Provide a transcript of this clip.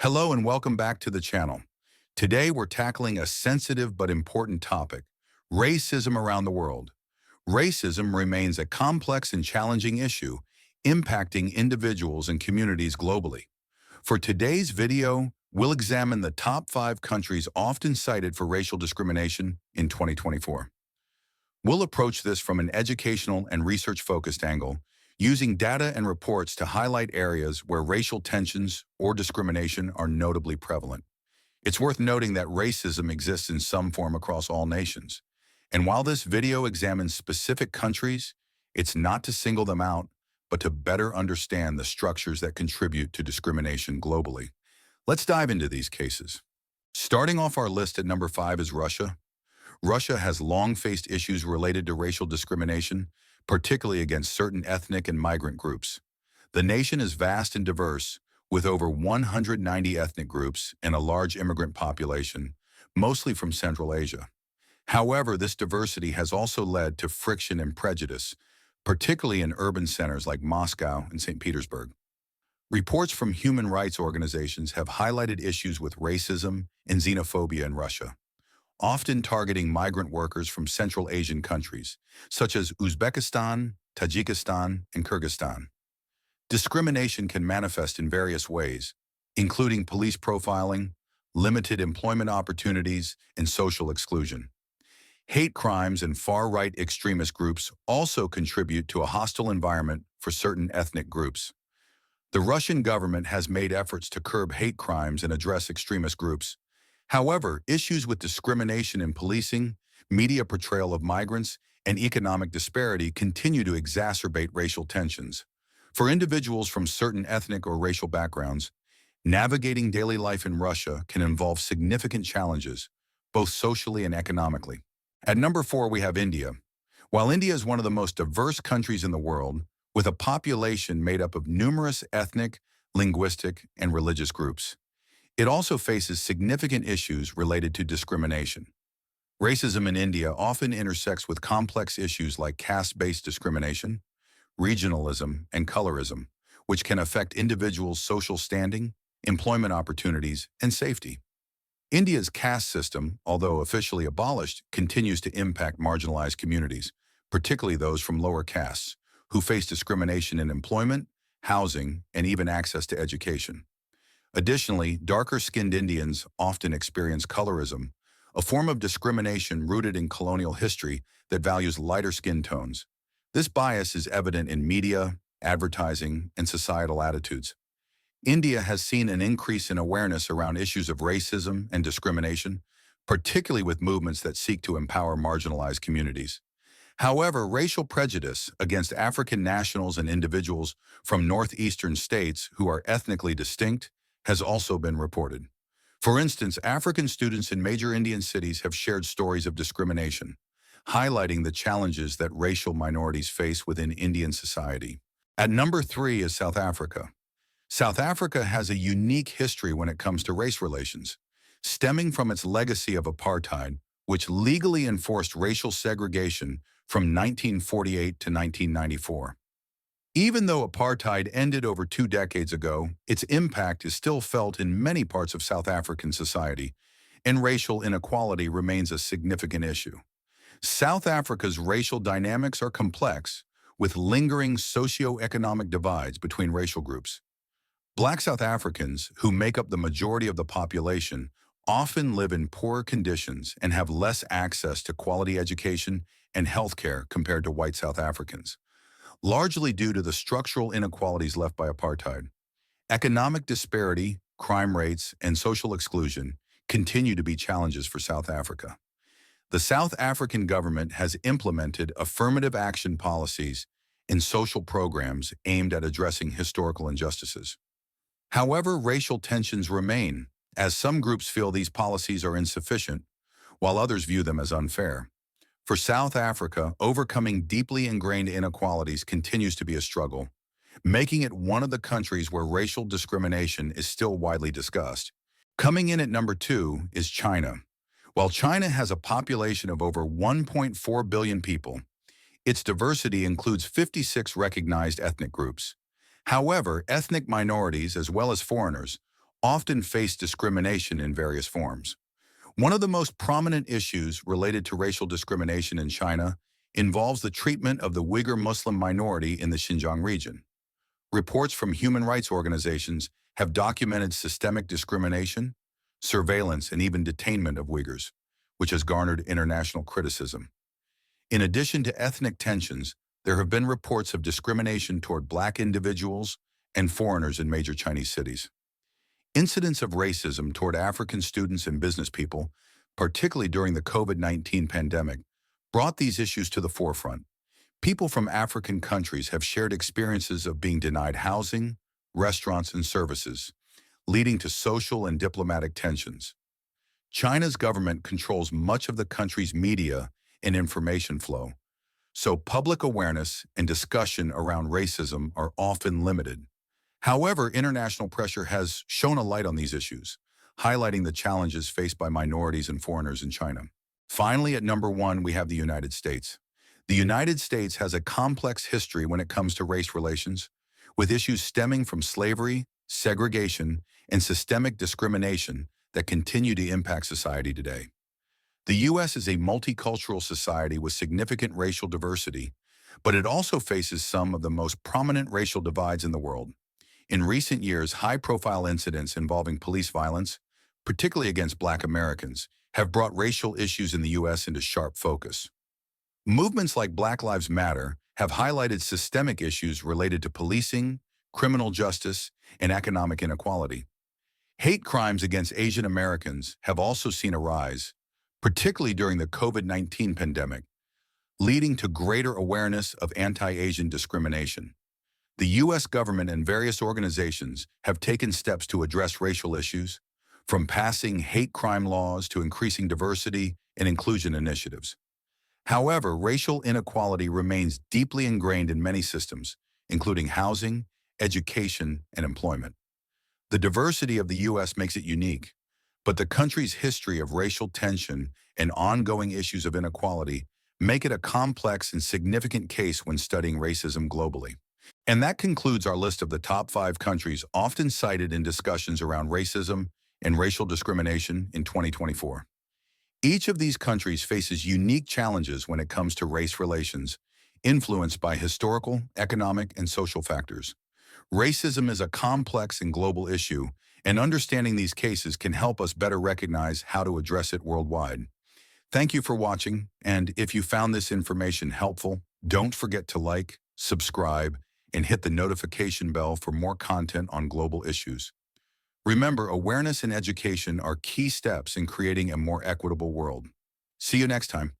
Hello and welcome back to the channel. Today we're tackling a sensitive but important topic, racism around the world. Racism remains a complex and challenging issue, impacting individuals and communities globally. For today's video, we'll examine the top 5 countries often cited for racial discrimination in 2024. We'll approach this from an educational and research-focused angle, using data and reports to highlight areas where racial tensions or discrimination are notably prevalent. It's worth noting that racism exists in some form across all nations. And while this video examines specific countries, it's not to single them out, but to better understand the structures that contribute to discrimination globally. Let's dive into these cases. Starting off our list at number 5 is Russia. Russia has long faced issues related to racial discrimination, particularly against certain ethnic and migrant groups. The nation is vast and diverse, with over 190 ethnic groups and a large immigrant population, mostly from Central Asia. However, this diversity has also led to friction and prejudice, particularly in urban centers like Moscow and St. Petersburg. Reports from human rights organizations have highlighted issues with racism and xenophobia in Russia, often targeting migrant workers from Central Asian countries, such as Uzbekistan, Tajikistan, and Kyrgyzstan. Discrimination can manifest in various ways, including police profiling, limited employment opportunities, and social exclusion. Hate crimes and far-right extremist groups also contribute to a hostile environment for certain ethnic groups. The Russian government has made efforts to curb hate crimes and address extremist groups. However, issues with discrimination in policing, media portrayal of migrants, and economic disparity continue to exacerbate racial tensions. For individuals from certain ethnic or racial backgrounds, navigating daily life in Russia can involve significant challenges, both socially and economically. At number 4, we have India. While India is one of the most diverse countries in the world, with a population made up of numerous ethnic, linguistic, and religious groups, it also faces significant issues related to discrimination. Racism in India often intersects with complex issues like caste-based discrimination, regionalism, and colorism, which can affect individuals' social standing, employment opportunities, and safety. India's caste system, although officially abolished, continues to impact marginalized communities, particularly those from lower castes, who face discrimination in employment, housing, and even access to education. Additionally, darker-skinned Indians often experience colorism, a form of discrimination rooted in colonial history that values lighter skin tones. This bias is evident in media, advertising, and societal attitudes. India has seen an increase in awareness around issues of racism and discrimination, particularly with movements that seek to empower marginalized communities. However, racial prejudice against African nationals and individuals from northeastern states who are ethnically distinct has also been reported. For instance, African students in major Indian cities have shared stories of discrimination, highlighting the challenges that racial minorities face within Indian society. At number 3 is South Africa. South Africa has a unique history when it comes to race relations, stemming from its legacy of apartheid, which legally enforced racial segregation from 1948 to 1994. Even though apartheid ended over 2 decades ago, its impact is still felt in many parts of South African society, and racial inequality remains a significant issue. South Africa's racial dynamics are complex, with lingering socio-economic divides between racial groups. Black South Africans, who make up the majority of the population, often live in poorer conditions and have less access to quality education and healthcare compared to white South Africans, largely due to the structural inequalities left by apartheid. Economic disparity, crime rates, and social exclusion continue to be challenges for South Africa. The South African government has implemented affirmative action policies and social programs aimed at addressing historical injustices. However, racial tensions remain, as some groups feel these policies are insufficient, while others view them as unfair. For South Africa, overcoming deeply ingrained inequalities continues to be a struggle, making it one of the countries where racial discrimination is still widely discussed. Coming in at number 2 is China. While China has a population of over 1.4 billion people, its diversity includes 56 recognized ethnic groups. However, ethnic minorities, as well as foreigners, often face discrimination in various forms. One of the most prominent issues related to racial discrimination in China involves the treatment of the Uyghur Muslim minority in the Xinjiang region. Reports from human rights organizations have documented systemic discrimination, surveillance, and even detainment of Uyghurs, which has garnered international criticism. In addition to ethnic tensions, there have been reports of discrimination toward Black individuals and foreigners in major Chinese cities. Incidents of racism toward African students and business people, particularly during the COVID-19 pandemic, brought these issues to the forefront. People from African countries have shared experiences of being denied housing, restaurants, and services, leading to social and diplomatic tensions. China's government controls much of the country's media and information flow, so public awareness and discussion around racism are often limited. However, international pressure has shone a light on these issues, highlighting the challenges faced by minorities and foreigners in China. Finally, at number one, we have the United States. The United States has a complex history when it comes to race relations, with issues stemming from slavery, segregation, and systemic discrimination that continue to impact society today. The U.S. is a multicultural society with significant racial diversity, but it also faces some of the most prominent racial divides in the world. In recent years, high-profile incidents involving police violence, particularly against Black Americans, have brought racial issues in the U.S. into sharp focus. Movements like Black Lives Matter have highlighted systemic issues related to policing, criminal justice, and economic inequality. Hate crimes against Asian Americans have also seen a rise, particularly during the COVID-19 pandemic, leading to greater awareness of anti-Asian discrimination. The U.S. government and various organizations have taken steps to address racial issues, from passing hate crime laws to increasing diversity and inclusion initiatives. However, racial inequality remains deeply ingrained in many systems, including housing, education, and employment. The diversity of the U.S. makes it unique, but the country's history of racial tension and ongoing issues of inequality make it a complex and significant case when studying racism globally. And that concludes our list of the top 5 countries often cited in discussions around racism and racial discrimination in 2024. Each of these countries faces unique challenges when it comes to race relations, influenced by historical, economic, and social factors. Racism is a complex and global issue, and understanding these cases can help us better recognize how to address it worldwide. Thank you for watching, and if you found this information helpful, don't forget to like, subscribe, and hit the notification bell for more content on global issues. Remember, awareness and education are key steps in creating a more equitable world. See you next time.